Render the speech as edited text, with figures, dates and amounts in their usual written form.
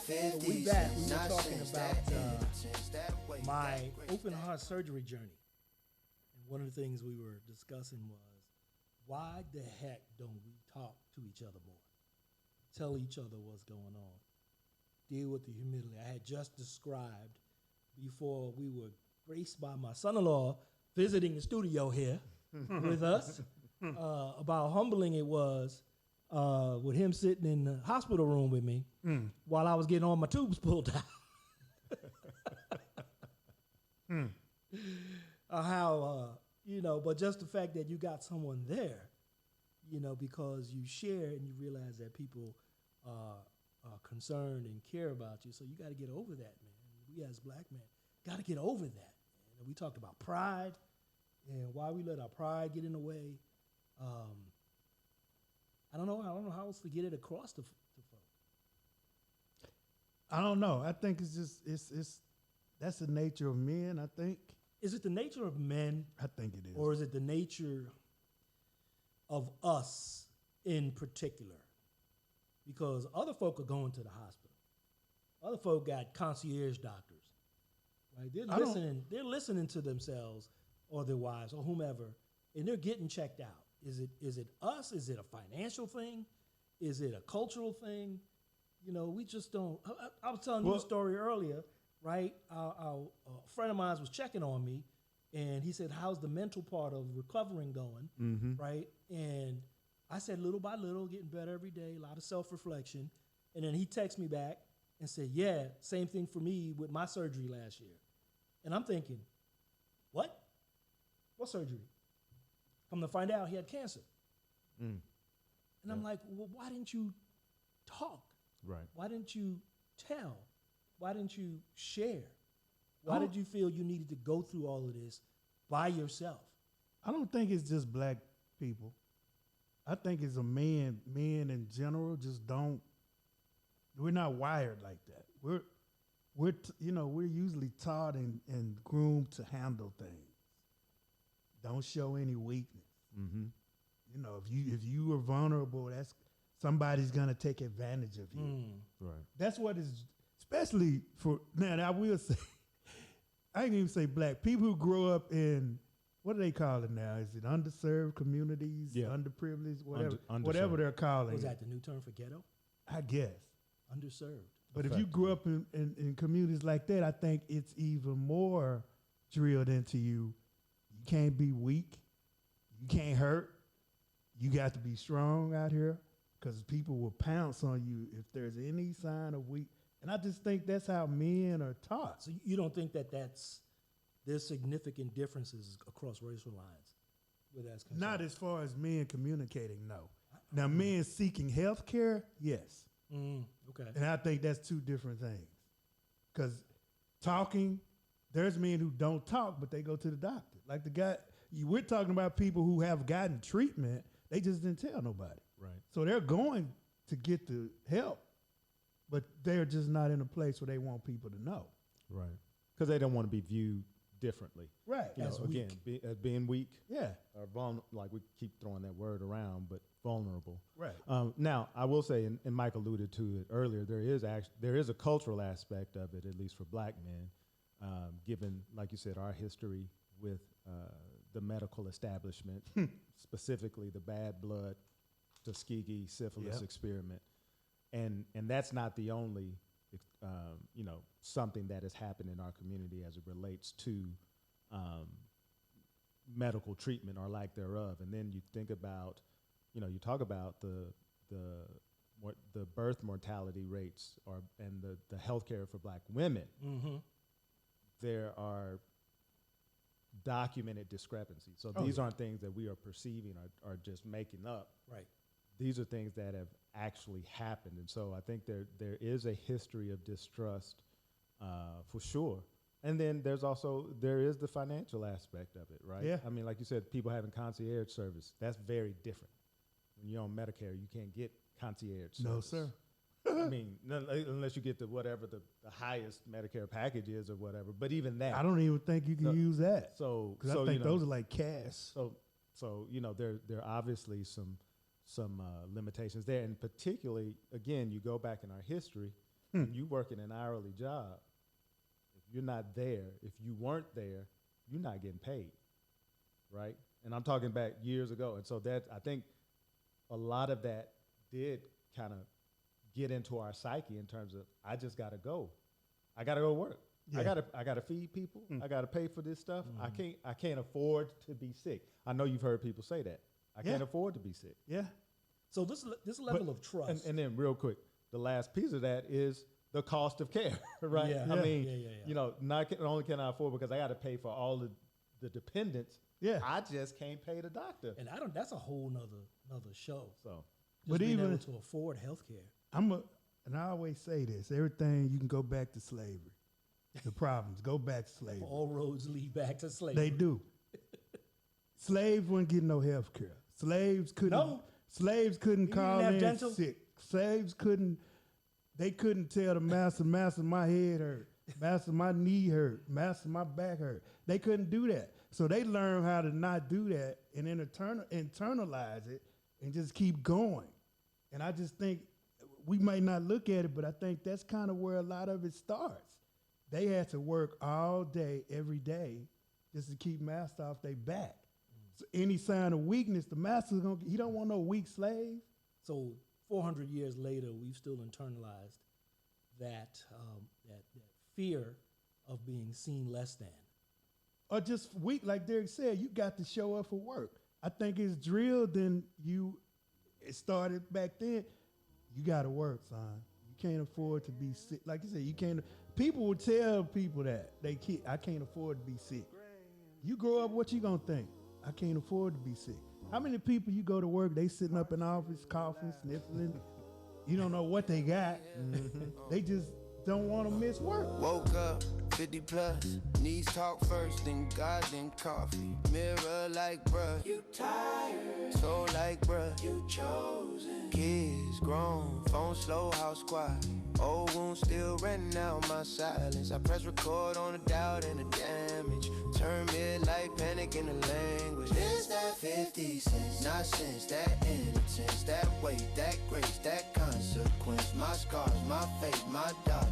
Well, we back. We were talking about my open heart surgery journey. And one of the things we were discussing was why the heck don't we talk to each other more? Tell each other what's going on. Deal with the humility I had just described before we were graced by my son-in-law visiting the studio here with us about how humbling it was with him sitting in the hospital room with me while I was getting all my tubes pulled out. But just the fact that you got someone there, because you share and you realize that people are concerned and care about you. So you got to get over that, man. We as black men got to get over that, man. And we talked about pride and why we let our pride get in the way. I don't know how else to get it across to folks. I don't know. I think it's just it's that's the nature of men. I think. Is it the nature of men? I think it is. Or is it the nature of us in particular? Because other folk are going to the hospital. Other folk got concierge doctors, right? They're listening to themselves or their wives or whomever, and they're getting checked out. Is it us? Is it a financial thing? Is it a cultural thing? We just don't. I was telling you a story earlier, right? A friend of mine was checking on me, and he said, "How's the mental part of recovering going?" Mm-hmm. Right? And I said, "Little by little, getting better every day. A lot of self-reflection." And then he texted me back and said, "Yeah, same thing for me with my surgery last year." And I'm thinking, "What? What surgery?" Come to find out, he had cancer. And I'm like, "Well, why didn't you talk? Right. Why didn't you tell? Why didn't you share? Why did you feel you needed to go through all of this by yourself?" I don't think it's just black people. I think it's men in general just don't. We're not wired like that. We're usually taught and groomed to handle things. Don't show any weakness. Mm-hmm. If you are vulnerable, that's somebody's gonna take advantage of you. Right. That's what is, especially for now. I will say, I ain't even say black people who grow up in, what do they call it now? Is it underserved communities, underprivileged, whatever they're calling Was it. that the new term for ghetto? I guess. Underserved. But if you grew up in communities like that, I think it's even more drilled into you. You can't be weak. You can't hurt. You got to be strong out here because people will pounce on you if there's any sign of weak. And I just think that's how men are taught. So you don't think that there's significant differences across racial lines where that's concerned? Not as far as men communicating, no. Now, men seeking health care, yes. Okay. And I think that's two different things. Because talking, there's men who don't talk, but they go to the doctor. Like the guy, we're talking about people who have gotten treatment, they just didn't tell nobody. Right. So they're going to get the help, but they're just not in a place where they want people to know. Right. Because they don't want to be viewed differently. Right. As being weak. Yeah. Or like we keep throwing that word around, but vulnerable. Right. Now, I will say, and Mike alluded to it earlier, there is a cultural aspect of it, at least for black men, given, like you said, our history with the medical establishment, specifically the bad blood Tuskegee syphilis experiment. And that's not the only, something that has happened in our community as it relates to medical treatment or lack thereof. And then you think about, you talk about the birth mortality rates and the healthcare for black women. Mm-hmm. There are documented discrepancies. So these aren't things that we are perceiving or just making up. Right. These are things that have actually happened. And so I think there is a history of distrust for sure. And then there is the financial aspect of it, right? Yeah. I mean, like you said, people having concierge service, that's very different. When you're on Medicare, you can't get concierge service. No, sir. I mean, unless you get whatever the highest Medicare package is or whatever. But even that, I don't even think you can use that. So, because I think those are like cash. So there are obviously some limitations there, and particularly, again, you go back in our history, You working an hourly job. If you're not there, if you weren't there, you're not getting paid, right? And I'm talking back years ago. And so that, I think a lot of that did kind of get into our psyche in terms of, I just got to go. I got to go work. Yeah. I got to feed people. I got to pay for this stuff. I can't afford to be sick. I know you've heard people say that. I can't afford to be sick. Yeah. So this level of trust. And then real quick, the last piece of that is the cost of care, right? Yeah. I mean, Yeah. you know, not only can I afford because I got to pay for all the dependents. Yeah. I just can't pay the doctor. And that's a whole nother show. So, Just But being even- able to afford health care. And I always say this: everything you can go back to slavery. The problems go back to slavery. All roads lead back to slavery. They do. Slaves wouldn't get no health care. Slaves couldn't. No. Slaves couldn't You call didn't have in dental? sick. Slaves couldn't. They couldn't tell the master, my head hurt. Master, my knee hurt. Master, my back hurt. They couldn't do that. So they learned how to not do that and then internalize it and just keep going. And I just think we might not look at it, but I think that's kind of where a lot of it starts. They had to work all day, every day, just to keep master off their back. So any sign of weakness, the master's he don't want no weak slave. So 400 years later, we've still internalized that fear of being seen less than. Or just weak, like Derek said, you got to show up for work. I think it's drilled in you. It started back then. You got to work, son. You can't afford to be sick. Like you said, you can't. People will tell people that I can't afford to be sick. You grow up, what you gonna think? I can't afford to be sick. How many people you go to work, they sitting up in the office, coughing, sniffling. You don't know what they got. They just don't want to miss work. Woke up 50 plus, knees talk first, then God, then coffee. Mirror like bruh, you tired. Soul like bruh, you chosen. Kids grown, phone slow, house quiet. Old wounds still renting out my silence. I press record on the doubt and the damage. Turn midlight panic into language. Is that 50 cents? Not cents, that innocence, that weight, that grace, that consequence. My scars, my fate, my dark